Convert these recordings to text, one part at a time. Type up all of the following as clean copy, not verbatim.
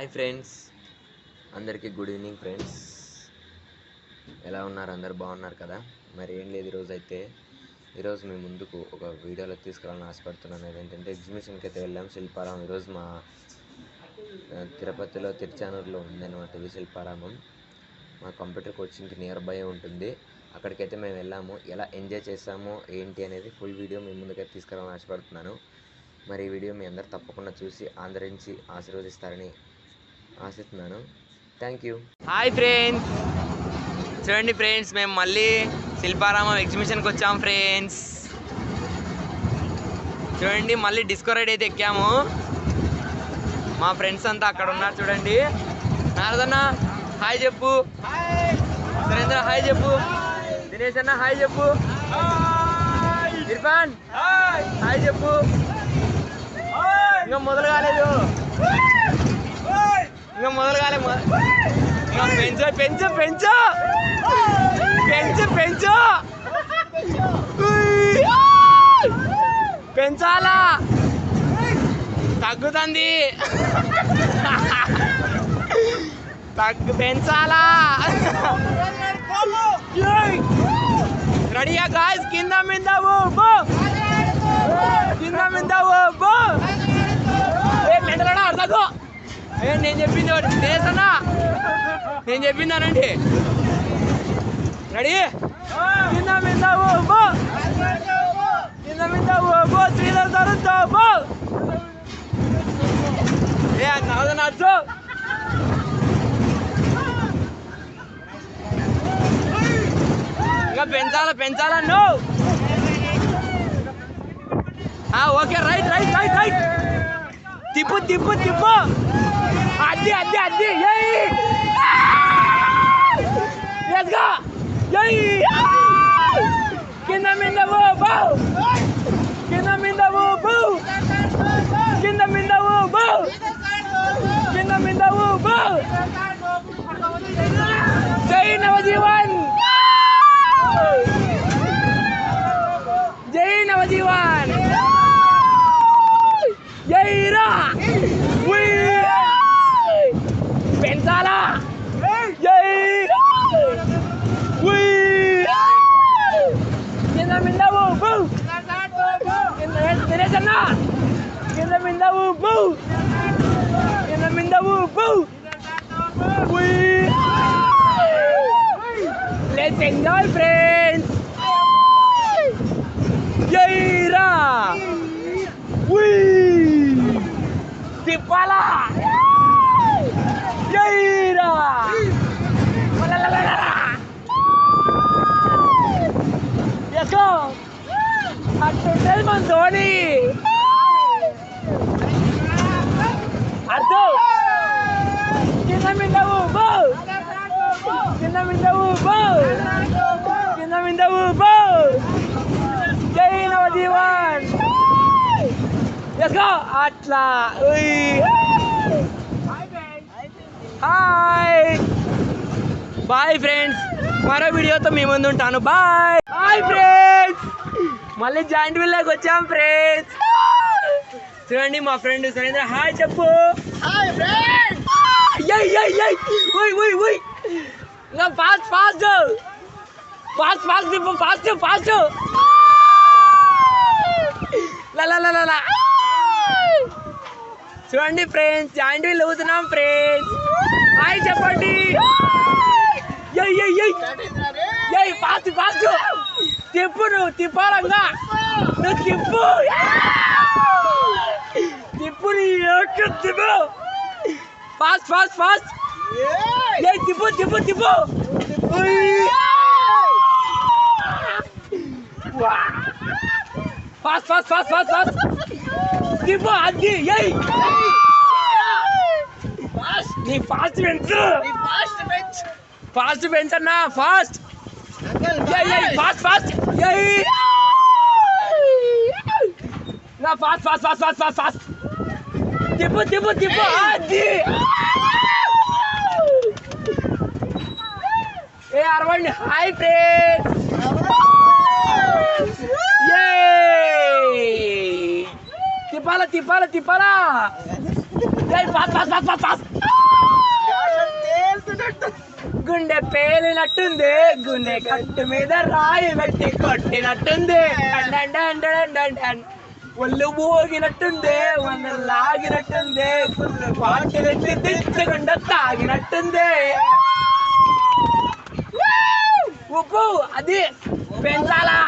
Hi friends, అందరికీ good evening friends. ఎలా ఉన్నారు? అందరు బాగున్నారు కదా? మరి ఏం లేదు, ఈరోజు మీ ముందుకు ఒక వీడియోలో తీసుకురావాలని ఆశపడుతున్నాను. ఏంటంటే ఎగ్జిబిషన్కి అయితే వెళ్ళాం, శిల్పారామం. ఈరోజు మా తిరుపతిలో తిరుచానూరులో ఉందన్నమాట ఇది శిల్పారామం. మా కంప్యూటర్ కోచింగ్కి నియర్ బై ఉంటుంది. అక్కడికైతే మేము వెళ్ళాము. ఎలా ఎంజాయ్ చేసామో ఏంటి అనేది ఫుల్ వీడియో మీ ముందుకైతే తీసుకురావాలని ఆశపడుతున్నాను. మరి ఈ వీడియో మీ అందరు తప్పకుండా చూసి ఆదరించి ఆశీర్వదిస్తారని ఆశిస్తున్నాను. Thank you. హాయ్ ఫ్రెండ్స్, చూడండి ఫ్రెండ్స్, మేము మళ్ళీ శిల్పారామం ఎగ్జిబిషన్కి వచ్చాము ఫ్రెండ్స్. చూడండి, మళ్ళీ డిస్కో రైడ్ అయితే ఎక్కాము. మా ఫ్రెండ్స్ అంతా అక్కడ ఉన్నారు చూడండి. నారదన్న హాయ్ చెప్పు, సురేంద్ర హాయ్ చెప్పు, దినేష్ అన్న హాయ్ చెప్పు, ఇర్ఫాన్ హాయ్ చెప్పు. ఇంకా మొదలు కాలేదు, ఇంకా పెంచు పెంచు పెంచు పెంచు పెంచు పెంచాలా, తగ్గుతుంది, పెంచాలా. రెడీయా గాయ్స్? కింద మీద ఊపు, కింద మీద ఊపు. మెంటలడా అర్థకు నేను చెప్పింది చేసన్నా, నేను చెప్పిందానండి. రెడీ? కింద మీద ఊపు, కింద మీద ఊపు, శ్రీధర్ తరుపు. నచ్చు ఇంకా పెంచాలా నువ్వు. Okay, right right right right. తిప్పు తిప్పు తిప్పు, అద్ది అద్ది అద్ది. కింద మీద ఊపు, కింద మీద ఊపు, కింద మీద ఊపు, కింద మీద ఊపు. జై నవజీవన్, జై నవజీవన్, జైరా. పెంచాలా, జై. కింద మీద ఊపు, దినేష్ అన్న కింద మీద ఊపు, కింద మీద ఊపు. Let's enjoy friends. జైరా, తిప్పాలా, జైరా. అట్టుంటది మన ధోని. అర్థం, కింద మీద ఊపు, కింద మీద ఊపు, కింద మీద ఊపు. జై నవజీవన్. అట్లా. హాయ్ బాయ్ ఫ్రెండ్స్, మరో వీడియోతో మీ ముందు ఉంటాను. బాయ్. హాయ్ ఫ్రెండ్స్, మళ్ళీ జాయింట్ వీల్లోకి వచ్చాం ఫ్రెండ్స్. చూడండి, మా ఫ్రెండ్ సురేంద్ర హాయ్ చెప్పు. ఇంకా ఫాస్ట్ ఫాస్ట్ ఫాస్ట్ ఫాస్ట్ తిప్పు, ఫాస్ట్ ఫాస్ట్. లా చూడండి ఫ్రెండ్స్, జాయింట్ వీల్ అవుతున్నాం ఫ్రెండ్స్. హాయ్ చెప్పండి. ఫాస్ట్ ఫాస్ట్ తిప్పు, నువ్వు తిప్పాలంగా, నువ్వు తిప్పు తిప్పు, తిప్పు ఫాస్ట్ ఫాస్ట్ ఫాస్ట్. తిప్పు తిప్పు తిప్పు. Fast fast fast fast fast తిప్పు, అది. నీ ఫాస్ట్ పెంచు, ఫాస్ట్ పెంచన్నా, fast fast fast. Fast fast fast fast fast fast తిప్పు తిప్పు తిప్పు, అది. అరవండి. హాయ్ ఫ్రెండ్స్, తిప్పాలా తిప్పాలా తిప్పాలా. Fast fast fast fast. గుండె పేలినట్టుంది, గుండె కట్టు మీద రాయి పెట్టి కొట్టినట్టుంది, ఒళ్ళు ఊగినట్టుంది, వంద లాగినట్టుంది, ఫుల్ బాటిల్ ఎత్తి తెచ్చకుండా తాగినట్టుంది. ఉప్పు అది పెంచాలా.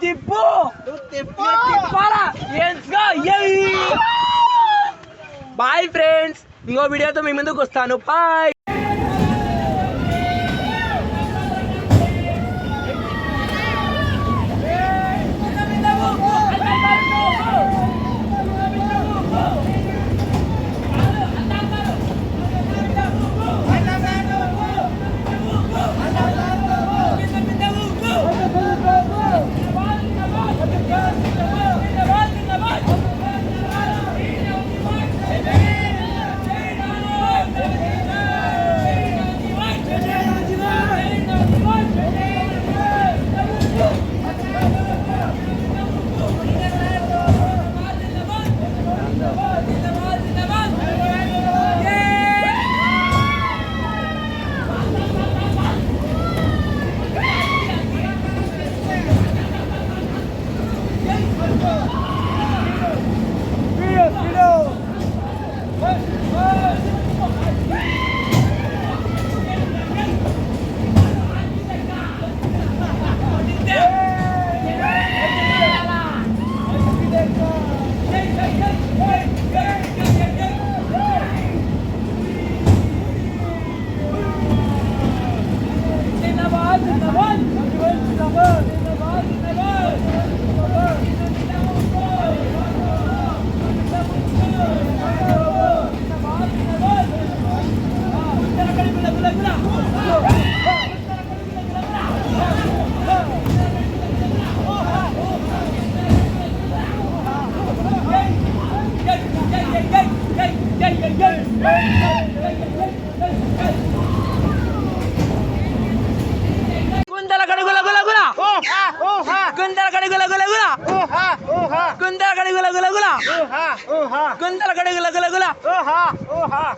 తిప్పు తిప్పాలా. బాయ్ ఫ్రెండ్స్, ఇంకో వీడియోతో మీ ముందుకు వస్తాను. Bye.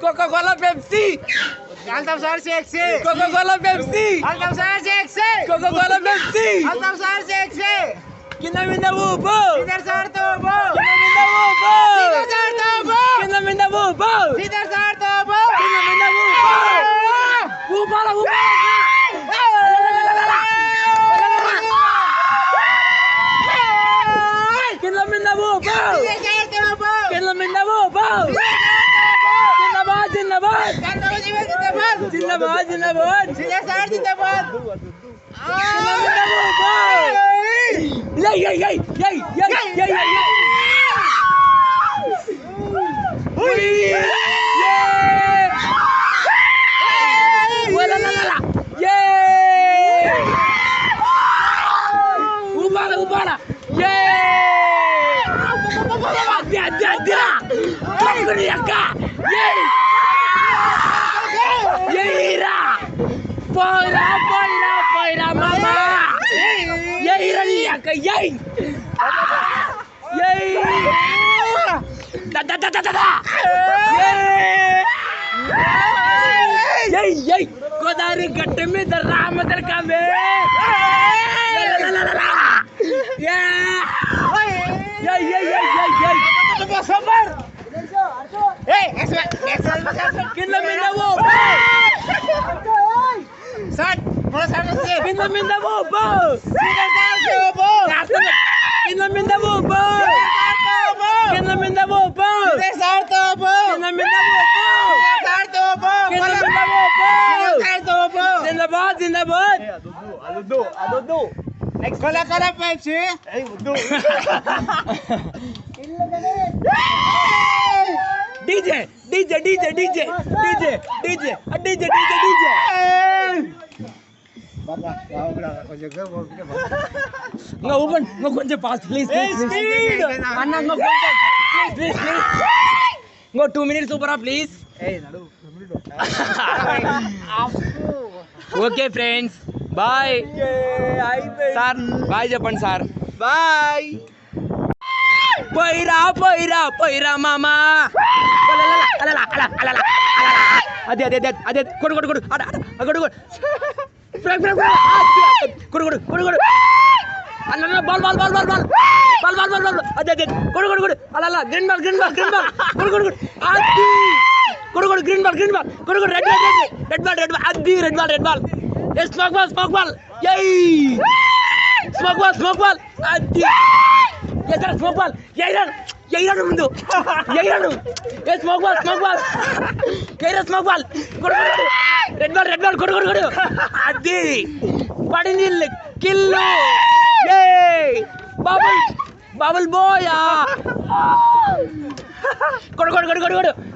Coca-Cola, Pepsi. Coca-Cola, Pepsi. Coca-Cola, Pepsi. Kinda minda bubo. Kinda minda bubo. Bubala. Kinda minda bubo. Poira, mama. Godavari गट्टे में रामदर का No, open. No, కొంచెం fast, please. Anna, no, please. Go 2 minutes over, please. Okay, friends. Bye sir, bye చెప్పండి sir. Bye. పోయిరా పోయిరా పోయిరా మామా. అదే అదే అదే అదే కొడు కొడు కొడు కొడు కొడు కొడు కొడు అన్న ball ball ball ball ball ball ball ball ball అదే అదే కొడు కొడు కొడు అలా green ball green ball green ball కొడు కొడు అది కొడు కొడు గ్రీన్ బాల్ కొడు కొడు రెడ్ బాల్ రెడ్ బాల్ అది రెడ్ బాల్ స్మోక్ బాల్ యై స్మోక్ బాల్ అది ఎక్కడ స్మోక్ బాల్ ఎయిరాడు ముందు ఎయిరాడు ఏ స్మోక్ బాల్ ఎయిరా స్మోక్ బాల్ కొడు రెడ్ బాల్ కొడు అది పడింది కిల్లు బాబుల్ బోయా కొడు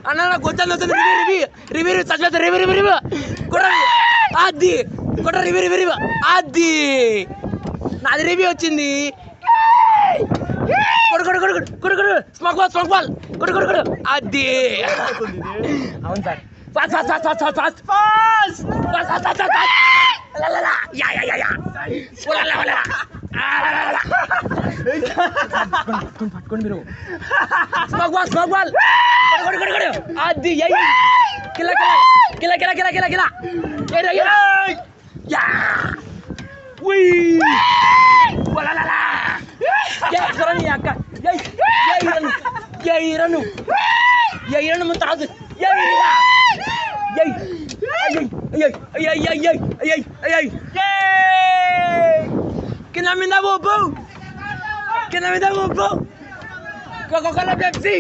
అన్న నాకు వచ్చాను రివ్యూ చచ్చిపోతా రివ్యూ కొడ అది కొడ రివ్యూ అది నాది రివ్యూ వచ్చింది. కొడు స్మోక్ బాల్ కొడు అది అవును సార్ ఫాస్ట్ పట్టుకోండి మీరు. స్మోక్ బాల్ కొడు అది కిలా ఎయిరను ముంతాజు కింద మీద ఊపు కోకోకోలా పెప్సీ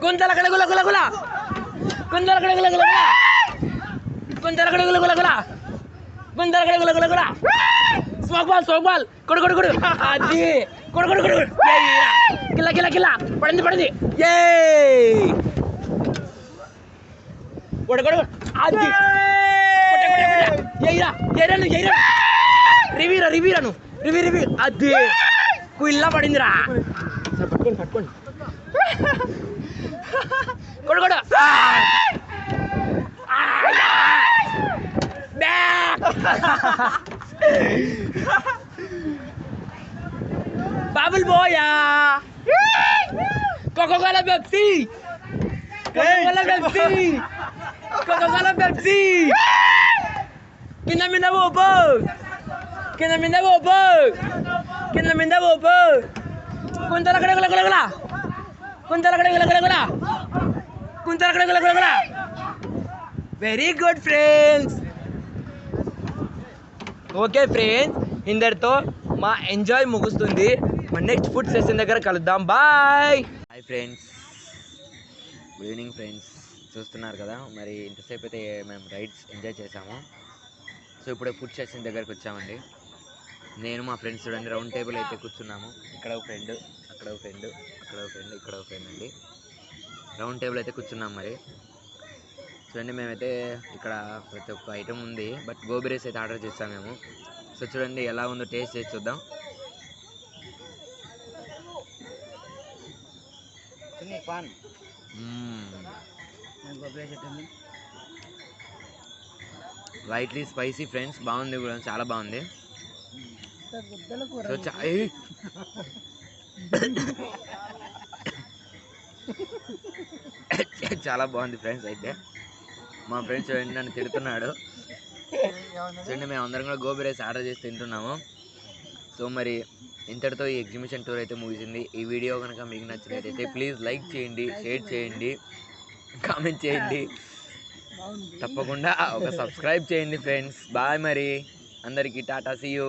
గుంతల స్మోక్ బాల్ కొడు అది కొడు కిలా పడింది ఏ కొడు అది రివీరాను అది కుయిల్లా పడిందిరా. పట్టుకోండి కొడు బాబుల్ బోయా కోకోకోలా పెప్సీ కింద మీద ఊపు Kuntala very good friends. Okay friends, ఇందరితో మా ఎంజాయ్ ముగుస్తుంది. మా నెక్స్ట్ ఫుడ్ సెషన్ దగ్గర కలుద్దాం. Bye. Hi friends, good evening friends. చూస్తున్నారు కదా, మరి ఇంతసేపు అయితే మేము రైడ్స్ ఎంజాయ్ చేసాము. సో ఇప్పుడు ఫుడ్ సెషన్ దగ్గరకు వచ్చామండి. నేను మా ఫ్రెండ్స్ చూడండి రౌండ్ టేబుల్ అయితే కూర్చున్నాము. ఇక్కడ ఒక ఫ్రెండ్, అక్కడ ఒక ఫ్రెండ్, అక్కడ ఒక ఫ్రెండ్, ఇక్కడ ఒక ఫ్రెండ్ అండి. రౌండ్ టేబుల్ అయితే కూర్చున్నాం. మరి చూడండి, మేమైతే ఇక్కడ ప్రతి ఒక్క ఐటమ్ ఉంది, బట్ గోబీ రైస్ అయితే ఆర్డర్ చేస్తాం మేము. సో చూడండి ఎలా ఉందో టేస్ట్ చేసి చూద్దాం. లైట్లీ స్పైసీ ఫ్రెండ్స్, బాగుంది కూడా, చాలా బాగుంది. సో చాలా బాగుంది ఫ్రెండ్స్. అయితే మా ఫ్రెండ్స్ చూడండి నన్ను తిడుతున్నాడు. చూడండి మేము అందరం కూడా గోబీ రైస్ ఆర్డర్ చేసి తింటున్నాము. సో మరి ఇంతటితో ఈ ఎగ్జిబిషన్ టూర్ అయితే ముగిసింది. ఈ వీడియో కనుక మీకు నచ్చినట్లయితే ప్లీజ్ లైక్ చేయండి, షేర్ చేయండి, కామెంట్ చేయండి, తప్పకుండా ఒక సబ్స్క్రైబ్ చేయండి ఫ్రెండ్స్. బాయ్. మరి అందరికీ టాటా, సీ యూ.